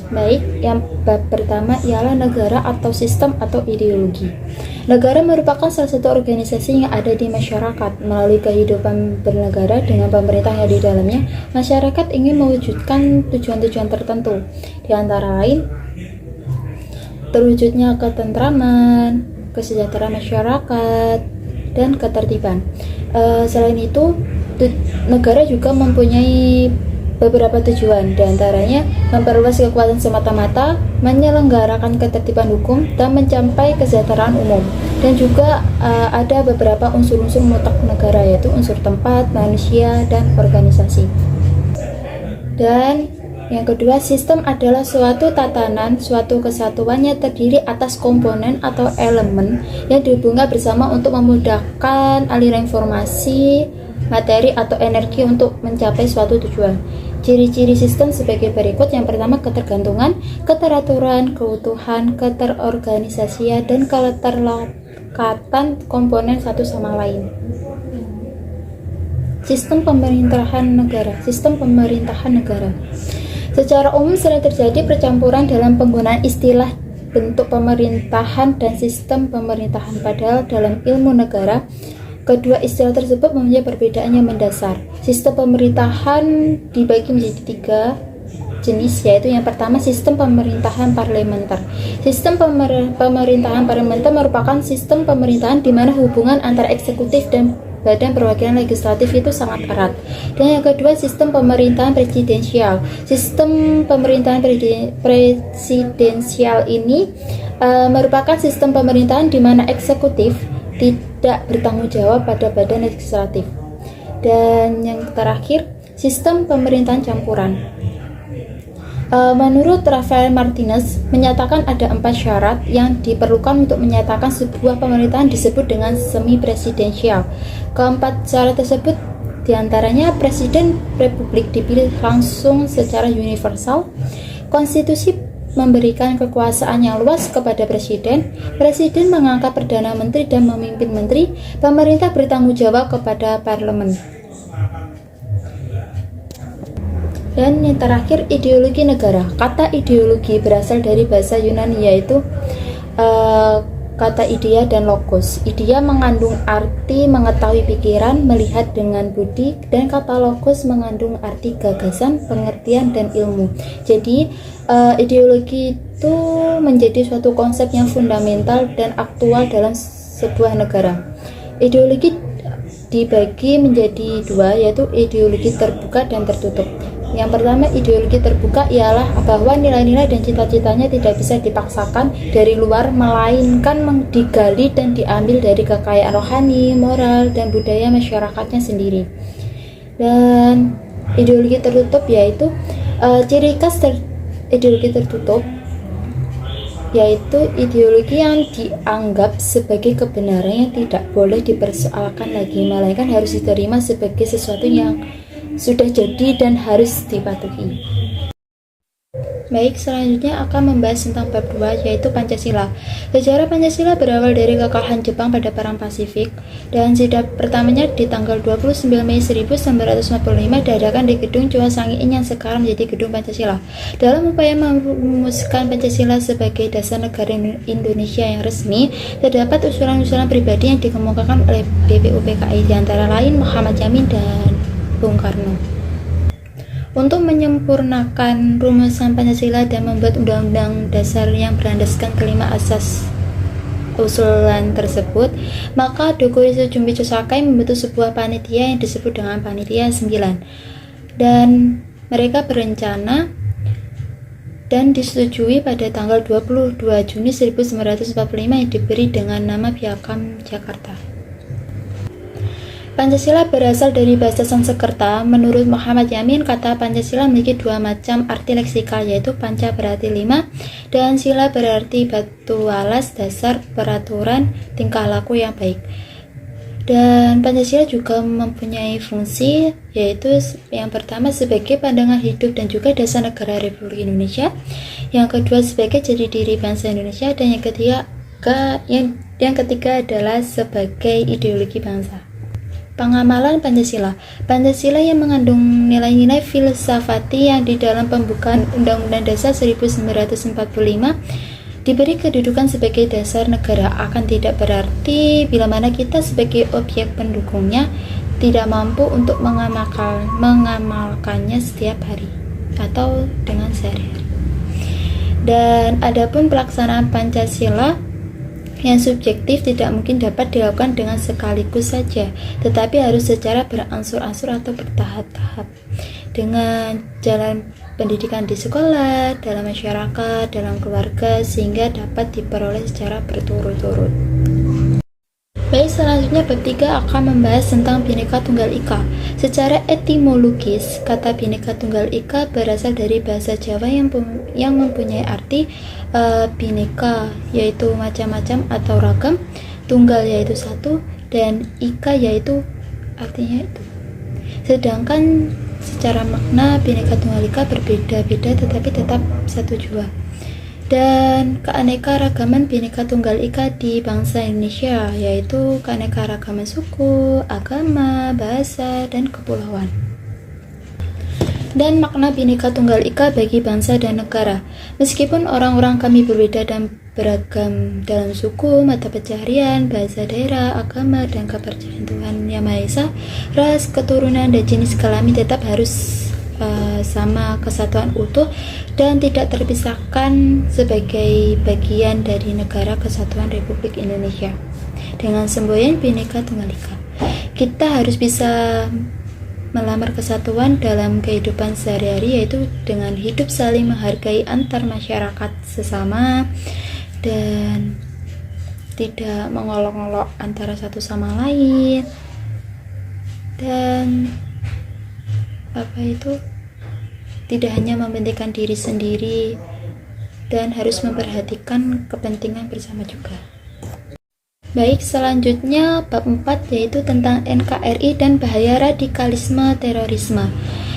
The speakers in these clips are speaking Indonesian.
Baik, yang bab pertama ialah negara atau sistem atau ideologi. Negara merupakan salah satu organisasi yang ada di masyarakat. Melalui kehidupan bernegara dengan pemerintah yang di dalamnya, masyarakat ingin mewujudkan tujuan-tujuan tertentu. Di antara lain, terwujudnya ketentraman, kesejahteraan masyarakat, dan ketertiban. Selain itu, negara juga mempunyai beberapa tujuan, diantaranya memperluas kekuatan semata-mata, menyelenggarakan ketertiban hukum, dan mencapai kesejahteraan umum. Dan juga ada beberapa unsur-unsur mutlak negara, yaitu unsur tempat, manusia, dan organisasi. Dan yang kedua, sistem adalah suatu tatanan, suatu kesatuan yang terdiri atas komponen atau elemen yang dihubungkan bersama untuk memudahkan aliran informasi, materi, atau energi untuk mencapai suatu tujuan. Ciri-ciri sistem sebagai berikut. Yang pertama, ketergantungan, keteraturan, keutuhan, keterorganisasian, dan keterlekatan komponen satu sama lain. Sistem pemerintahan negara. Sistem pemerintahan negara. Secara umum sering terjadi percampuran dalam penggunaan istilah bentuk pemerintahan dan sistem pemerintahan, padahal dalam ilmu negara kedua istilah tersebut mempunyai perbedaan yang mendasar. Sistem pemerintahan dibagi menjadi 3 jenis, yaitu yang pertama, sistem pemerintahan parlementer. Sistem pemerintahan parlementer merupakan sistem pemerintahan di mana hubungan antara eksekutif dan badan perwakilan legislatif itu sangat erat. Dan yang kedua, sistem pemerintahan presidensial. Sistem pemerintahan presidensial ini merupakan sistem pemerintahan di mana eksekutif tidak bertanggung jawab pada badan legislatif. Dan yang terakhir, sistem pemerintahan campuran. Menurut Rafael Martinez menyatakan ada 4 syarat yang diperlukan untuk menyatakan sebuah pemerintahan disebut dengan semi presidensial. Keempat syarat tersebut diantaranya presiden republik dipilih langsung secara universal, konstitusi memberikan kekuasaan yang luas kepada presiden, presiden mengangkat perdana menteri dan memimpin menteri, pemerintah bertanggung jawab kepada parlemen. Dan yang terakhir, ideologi negara. Kata ideologi berasal dari bahasa Yunani, yaitu kata idea dan logos. Idea mengandung arti mengetahui pikiran, melihat dengan budi, dan kata logos mengandung arti gagasan, pengertian, dan ilmu. Jadi ideologi itu menjadi suatu konsep yang fundamental dan aktual dalam sebuah negara. Ideologi dibagi menjadi 2, yaitu ideologi terbuka dan tertutup. Yang pertama, ideologi terbuka ialah bahwa nilai-nilai dan cita-citanya tidak bisa dipaksakan dari luar, melainkan digali dan diambil dari kekayaan rohani, moral, dan budaya masyarakatnya sendiri. Dan ideologi tertutup yaitu ciri khas ideologi tertutup yaitu ideologi yang dianggap sebagai kebenaran yang tidak boleh dipersoalkan lagi, melainkan harus diterima sebagai sesuatu yang sudah jadi dan harus dipatuhi. Baik, selanjutnya akan membahas tentang bab 2, yaitu Pancasila. Sejarah Pancasila berawal dari kekalahan Jepang pada Perang Pasifik, dan sidang pertamanya di tanggal 29 Mei 1945 diadakan di Gedung Chua Sang In yang sekarang menjadi Gedung Pancasila. Dalam upaya merumuskan Pancasila sebagai dasar negara Indonesia yang resmi, terdapat usulan-usulan pribadi yang dikemukakan oleh BPUPKI, di antara lain Muhammad Yamin dan Bung Karno. Untuk menyempurnakan rumusan Pancasila dan membuat undang-undang dasar yang berlandaskan kelima asas usulan tersebut, maka Dokoichi Jumbicho Sakai membentuk sebuah panitia yang disebut dengan Panitia 9, dan mereka berencana dan disetujui pada tanggal 22 Juni 1945 yang diberi dengan nama Piagam Jakarta. Pancasila berasal dari bahasa Sanskerta. Menurut Muhammad Yamin, kata Pancasila memiliki 2 macam arti leksikal, yaitu panca berarti 5 dan sila berarti batu alas, dasar, peraturan, tingkah laku yang baik. Dan Pancasila juga mempunyai fungsi, yaitu yang pertama sebagai pandangan hidup dan juga dasar negara Republik Indonesia, yang kedua sebagai jati diri bangsa Indonesia, dan yang ketiga adalah sebagai ideologi bangsa. Pengamalan Pancasila. Pancasila yang mengandung nilai-nilai filsafati yang di dalam pembukaan Undang-Undang Dasar 1945 diberi kedudukan sebagai dasar negara, akan tidak berarti bila mana kita sebagai objek pendukungnya tidak mampu untuk mengamalkannya setiap hari atau dengan sehari-hari. Dan adapun pelaksanaan Pancasila yang subjektif tidak mungkin dapat dilakukan dengan sekaligus saja, tetapi harus secara berangsur-angsur atau bertahap-tahap dengan jalan pendidikan di sekolah, dalam masyarakat, dalam keluarga, sehingga dapat diperoleh secara berturut-turut. Baik, selanjutnya bab 3 akan membahas tentang Bhinneka Tunggal Ika. Secara etimologis, kata Bhinneka Tunggal Ika berasal dari bahasa Jawa yang mempunyai arti Bhinneka yaitu macam-macam atau ragam, tunggal yaitu satu, dan Ika yaitu artinya itu. Sedangkan secara makna Bhinneka Tunggal Ika berbeda-beda tetapi tetap satu jua. Dan keanekaragaman Bhinneka Tunggal Ika di bangsa Indonesia yaitu keanekaragaman suku, agama, bahasa, dan kepulauan. Dan makna Bhinneka Tunggal Ika bagi bangsa dan negara. Meskipun orang-orang kami berbeda dan beragam dalam suku, mata pencaharian, bahasa daerah, agama, dan kepercayaan Tuhan Yang Maha Esa, ras, keturunan, dan jenis kelamin tetap harus sama kesatuan utuh dan tidak terpisahkan sebagai bagian dari Negara Kesatuan Republik Indonesia. Dengan semboyan Bhinneka Tunggal Ika, kita harus bisa melamar kesatuan dalam kehidupan sehari-hari, yaitu dengan hidup saling menghargai antar masyarakat sesama dan tidak mengolok-olok antara satu sama lain, dan tidak hanya mementingkan diri sendiri dan harus memperhatikan kepentingan bersama juga. Baik, selanjutnya bab 4 yaitu tentang NKRI dan bahaya radikalisme terorisme.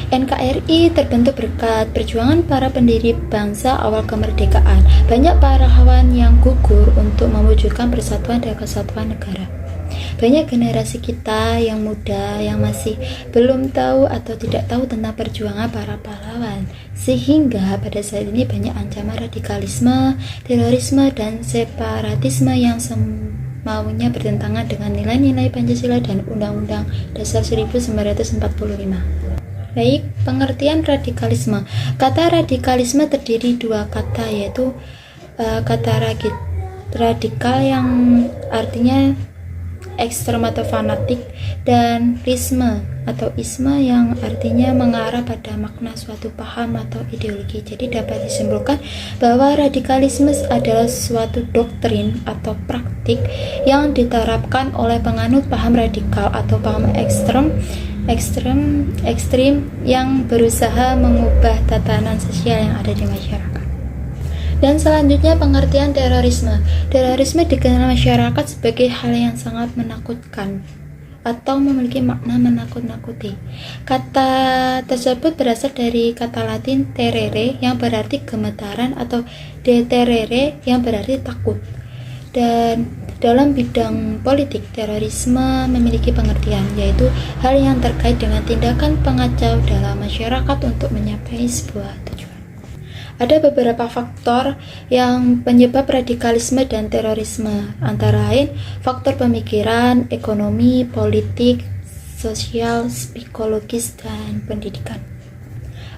NKRI terbentuk berkat perjuangan para pendiri bangsa awal kemerdekaan. Banyak pahlawan yang gugur untuk mewujudkan persatuan dan kesatuan negara. Banyak generasi kita yang muda yang masih belum tahu atau tidak tahu tentang perjuangan para pahlawan, sehingga pada saat ini banyak ancaman radikalisme, terorisme, dan separatisme yang semaunya bertentangan dengan nilai-nilai Pancasila dan Undang-Undang Dasar 1945. Baik, pengertian radikalisme. Kata radikalisme terdiri dua kata, yaitu kata radikal yang artinya ekstrem atau fanatik, dan risme atau isme yang artinya mengarah pada makna suatu paham atau ideologi. Jadi dapat disimpulkan bahwa radikalisme adalah suatu doktrin atau praktik yang diterapkan oleh penganut paham radikal atau paham ekstrim yang berusaha mengubah tatanan sosial yang ada di masyarakat. Dan selanjutnya pengertian terorisme. Terorisme dikenal masyarakat sebagai hal yang sangat menakutkan atau memiliki makna menakut-nakuti. Kata tersebut berasal dari kata Latin terere yang berarti gemetaran atau deterere yang berarti takut. Dan dalam bidang politik, terorisme memiliki pengertian, yaitu hal yang terkait dengan tindakan pengacau dalam masyarakat untuk mencapai sebuah tujuan. Ada beberapa faktor yang penyebab radikalisme dan terorisme, antara lain faktor pemikiran, ekonomi, politik, sosial, psikologis, dan pendidikan.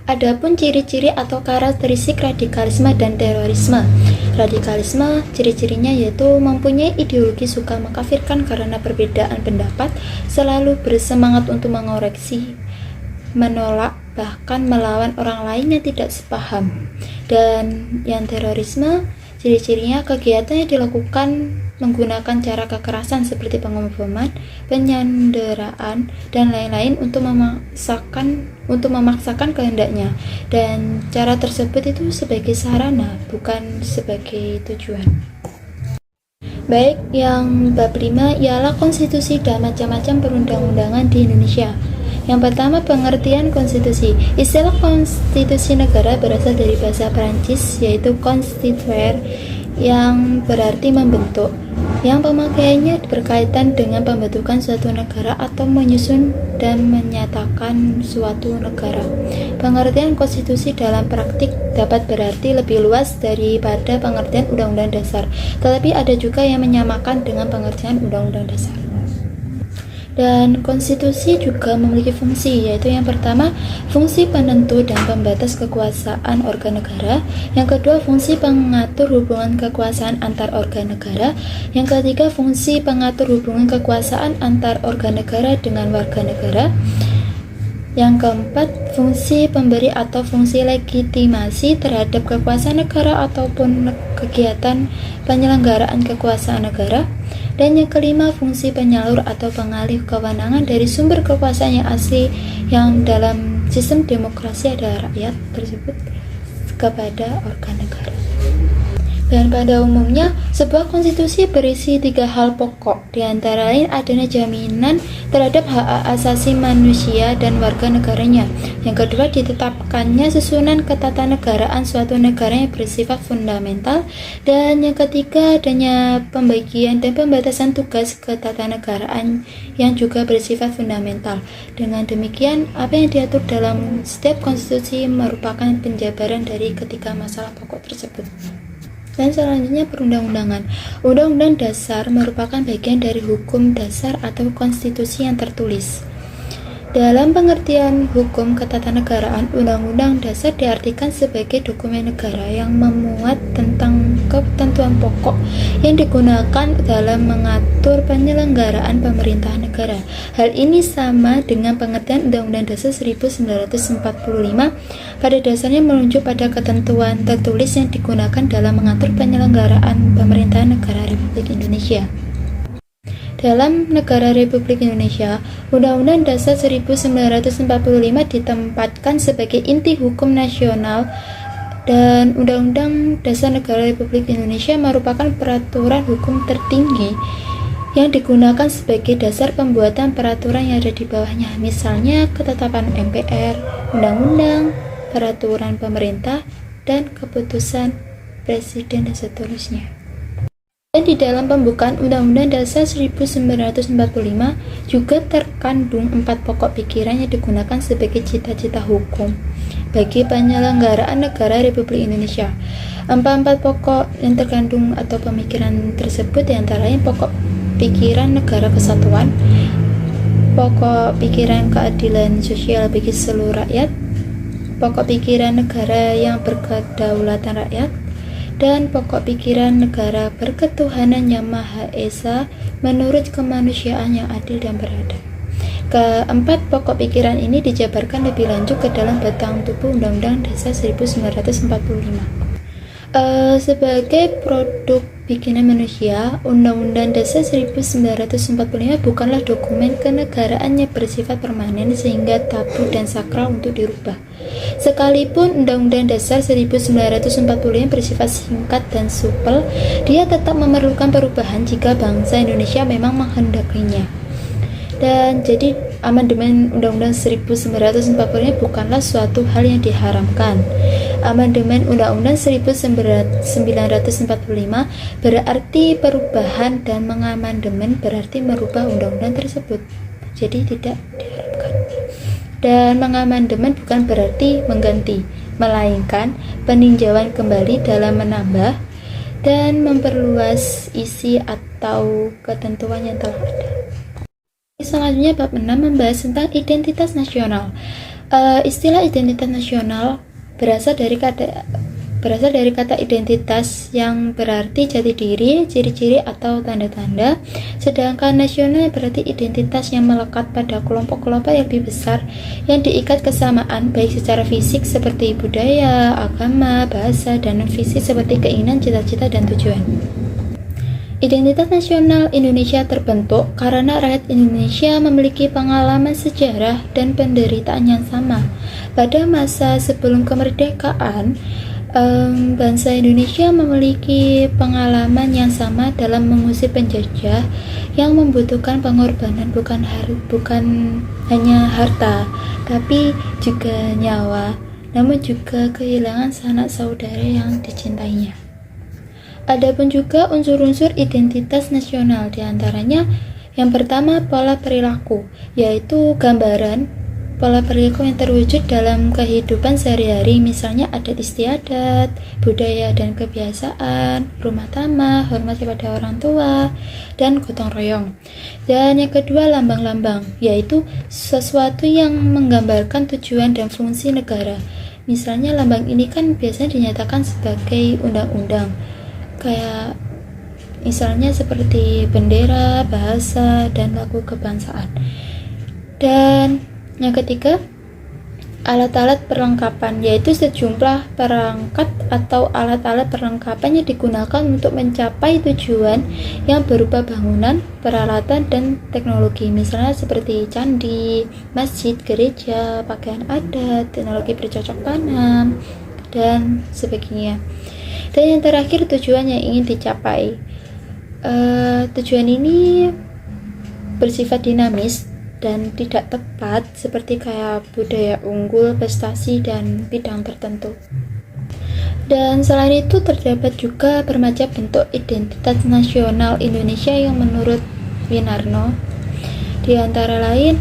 Adapun ciri-ciri atau karakteristik radikalisme dan terorisme. Radikalisme ciri-cirinya yaitu mempunyai ideologi suka mengkafirkan karena perbedaan pendapat, selalu bersemangat untuk mengoreksi, menolak, bahkan melawan orang lain yang tidak sepaham. Dan yang terorisme, ciri-cirinya kegiatannya dilakukan menggunakan cara kekerasan seperti pengeboman, penyanderaan, dan lain-lain untuk memaksakan kehendaknya. Dan cara tersebut itu sebagai sarana, bukan sebagai tujuan. Baik, yang bab 5 ialah konstitusi dan macam-macam perundang-undangan di Indonesia. Yang pertama, pengertian konstitusi. Istilah konstitusi negara berasal dari bahasa Prancis, yaitu constituer, yang berarti membentuk. yang pemakaiannya berkaitan dengan pembentukan suatu negara atau menyusun dan menyatakan suatu negara. Pengertian konstitusi dalam praktik dapat berarti lebih luas daripada pengertian undang-undang dasar, tetapi ada juga yang menyamakan dengan pengertian undang-undang dasar. Dan konstitusi juga memiliki fungsi, yaitu yang pertama, fungsi penentu dan pembatas kekuasaan organ negara. Yang kedua, fungsi pengatur hubungan kekuasaan antar organ negara. Yang ketiga, fungsi pengatur hubungan kekuasaan antar organ negara dengan warga negara. Yang keempat, fungsi pemberi atau fungsi legitimasi terhadap kekuasaan negara ataupun kegiatan penyelenggaraan kekuasaan negara. Dan yang kelima, fungsi penyalur atau pengalih kewenangan dari sumber kekuasaan yang asli yang dalam sistem demokrasi adalah rakyat tersebut kepada organ negara. Dan pada umumnya, sebuah konstitusi berisi 3 hal pokok, di antara lain adanya jaminan terhadap hak asasi manusia dan warga negaranya. Yang kedua, ditetapkannya susunan ketatanegaraan suatu negara yang bersifat fundamental. Dan yang ketiga, adanya pembagian dan pembatasan tugas ketatanegaraan yang juga bersifat fundamental. Dengan demikian, apa yang diatur dalam setiap konstitusi merupakan penjabaran dari ketiga masalah pokok tersebut. Dan selanjutnya perundang-undangan. Undang-undang dasar merupakan bagian dari hukum dasar atau konstitusi yang tertulis. Dalam pengertian hukum ketatanegaraan, Undang-Undang Dasar diartikan sebagai dokumen negara yang memuat tentang ketentuan pokok yang digunakan dalam mengatur penyelenggaraan pemerintahan negara. Hal ini sama dengan pengertian Undang-Undang Dasar 1945, pada dasarnya menunjuk pada ketentuan tertulis yang digunakan dalam mengatur penyelenggaraan pemerintahan negara Republik Indonesia. Dalam negara Republik Indonesia, Undang-Undang Dasar 1945 ditempatkan sebagai inti hukum nasional dan Undang-Undang Dasar Negara Republik Indonesia merupakan peraturan hukum tertinggi yang digunakan sebagai dasar pembuatan peraturan yang ada di bawahnya, misalnya ketetapan MPR, undang-undang, peraturan pemerintah, dan keputusan presiden dan seterusnya. Dan di dalam pembukaan Undang-Undang Dasar 1945 juga terkandung 4 pokok pikiran yang digunakan sebagai cita-cita hukum bagi penyelenggaraan negara Republik Indonesia. 4 pokok yang terkandung atau pemikiran tersebut antara lain pokok pikiran negara kesatuan, pokok pikiran keadilan sosial bagi seluruh rakyat, pokok pikiran negara yang berkedaulatan rakyat, dan pokok pikiran negara berketuhanan yang Maha Esa menurut kemanusiaan yang adil dan beradab. Keempat pokok pikiran ini dijabarkan lebih lanjut ke dalam batang tubuh Undang-Undang Dasar 1945. Sebagai produk bikinan manusia, Undang-Undang Dasar 1945 bukanlah dokumen kenegaraan yang bersifat permanen sehingga tabu dan sakral untuk dirubah. Sekalipun Undang-Undang Dasar 1945 bersifat singkat dan supel, dia tetap memerlukan perubahan jika bangsa Indonesia memang menghendakinya. Dan jadi amandemen Undang-Undang 1945 bukanlah suatu hal yang diharamkan. Amandemen Undang-Undang 1945 berarti perubahan dan mengamandemen berarti merubah undang-undang tersebut. Jadi tidak diharapkan. Dan mengamandemen bukan berarti mengganti, melainkan peninjauan kembali dalam menambah dan memperluas isi atau ketentuan yang telah ada. Selanjutnya bab 6 membahas tentang identitas nasional. Istilah identitas nasional berasal dari kata identitas yang berarti jati diri, ciri-ciri atau tanda-tanda, sedangkan nasional berarti identitas yang melekat pada kelompok-kelompok yang lebih besar yang diikat kesamaan baik secara fisik seperti budaya, agama, bahasa, dan non-fisik seperti keinginan, cita-cita, dan tujuan. Identitas nasional Indonesia terbentuk karena rakyat Indonesia memiliki pengalaman sejarah dan penderitaan yang sama. Pada masa sebelum kemerdekaan, bangsa Indonesia memiliki pengalaman yang sama dalam mengusir penjajah yang membutuhkan pengorbanan bukan hanya harta, tapi juga nyawa, namun juga kehilangan sanak saudara yang dicintainya. Adapun juga unsur-unsur identitas nasional, diantaranya yang pertama pola perilaku, yaitu gambaran pola perilaku yang terwujud dalam kehidupan sehari-hari, misalnya adat istiadat, budaya dan kebiasaan, rumah tangga, hormat kepada orang tua, dan gotong royong. Dan yang kedua lambang-lambang, yaitu sesuatu yang menggambarkan tujuan dan fungsi negara. Misalnya lambang ini kan biasanya dinyatakan sebagai undang-undang, kayak misalnya seperti bendera, bahasa, dan lagu kebangsaan. Dan yang ketiga, alat-alat perlengkapan, yaitu sejumlah perangkat atau alat-alat perlengkapan yang digunakan untuk mencapai tujuan yang berupa bangunan, peralatan, dan teknologi, misalnya seperti candi, masjid, gereja, pakaian adat, teknologi bercocok tanam, dan sebagainya. Dan yang terakhir, tujuan yang ingin dicapai. Tujuan ini bersifat dinamis dan tidak tepat, seperti kayak budaya unggul, prestasi, dan bidang tertentu. Dan selain itu terdapat juga bermacam bentuk identitas nasional Indonesia yang menurut Winarno, di antara lain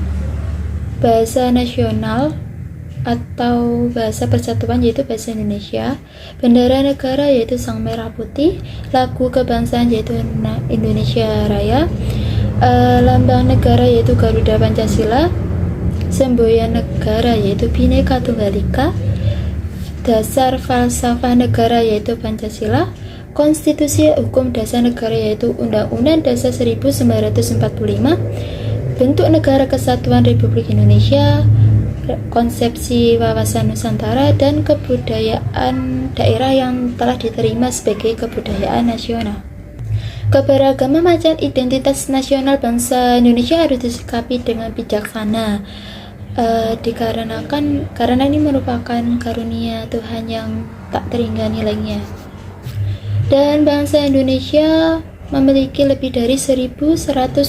bahasa nasional atau bahasa persatuan yaitu bahasa Indonesia, bendera negara yaitu sang merah putih, lagu kebangsaan yaitu Indonesia Raya, lambang negara yaitu Garuda Pancasila, semboyan negara yaitu Bhinneka Tunggal Ika, dasar falsafah negara yaitu Pancasila, konstitusi hukum dasar negara yaitu Undang-Undang Dasar 1945, bentuk negara kesatuan Republik Indonesia, konsepsi wawasan Nusantara, dan kebudayaan daerah yang telah diterima sebagai kebudayaan nasional. Keberagaman macam identitas nasional bangsa Indonesia harus disikapi dengan bijaksana, karena ini merupakan karunia Tuhan yang tak terhingga nilainya. Dan bangsa Indonesia memiliki lebih dari 1128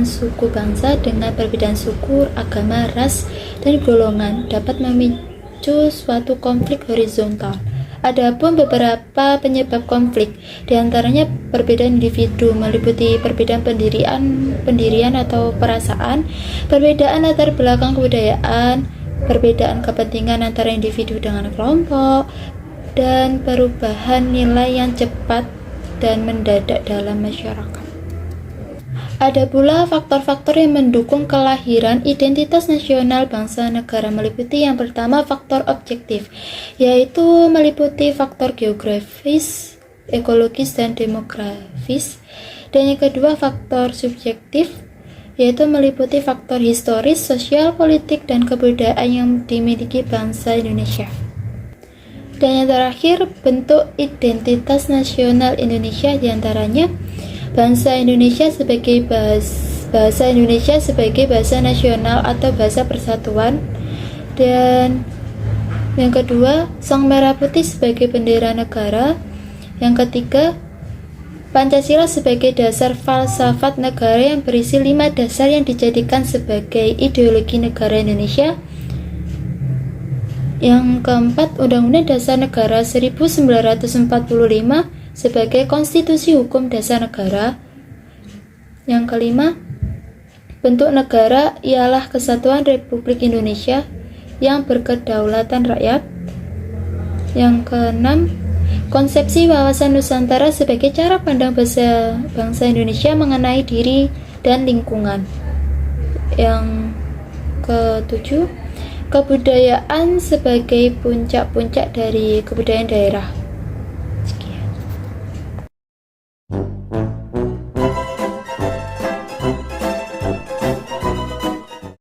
suku bangsa dengan perbedaan suku, agama, ras, dan golongan dapat memicu suatu konflik horizontal. Adapun beberapa penyebab konflik, diantaranya perbedaan individu, meliputi perbedaan pendirian atau perasaan, perbedaan latar belakang kebudayaan, perbedaan kepentingan antara individu dengan kelompok, dan perubahan nilai yang cepat dan mendadak dalam masyarakat. Ada pula faktor-faktor yang mendukung kelahiran identitas nasional bangsa negara, meliputi yang pertama faktor objektif, yaitu meliputi faktor geografis, ekologis, dan demografis. Dan yang kedua faktor subjektif, yaitu meliputi faktor historis, sosial, politik, dan kebudayaan yang dimiliki bangsa Indonesia. Dan yang terakhir, bentuk identitas nasional Indonesia, diantaranya bahasa Indonesia sebagai bahasa nasional atau bahasa persatuan, dan yang kedua sang merah putih sebagai bendera negara, yang ketiga Pancasila sebagai dasar falsafat negara yang berisi 5 dasar yang dijadikan sebagai ideologi negara Indonesia, yang keempat Undang-Undang Dasar Negara 1945 sebagai konstitusi hukum dasar negara, yang kelima bentuk negara ialah kesatuan Republik Indonesia yang berkedaulatan rakyat, yang keenam konsepsi wawasan Nusantara sebagai cara pandang bangsa Indonesia mengenai diri dan lingkungan, yang ketujuh kebudayaan sebagai puncak-puncak dari kebudayaan daerah.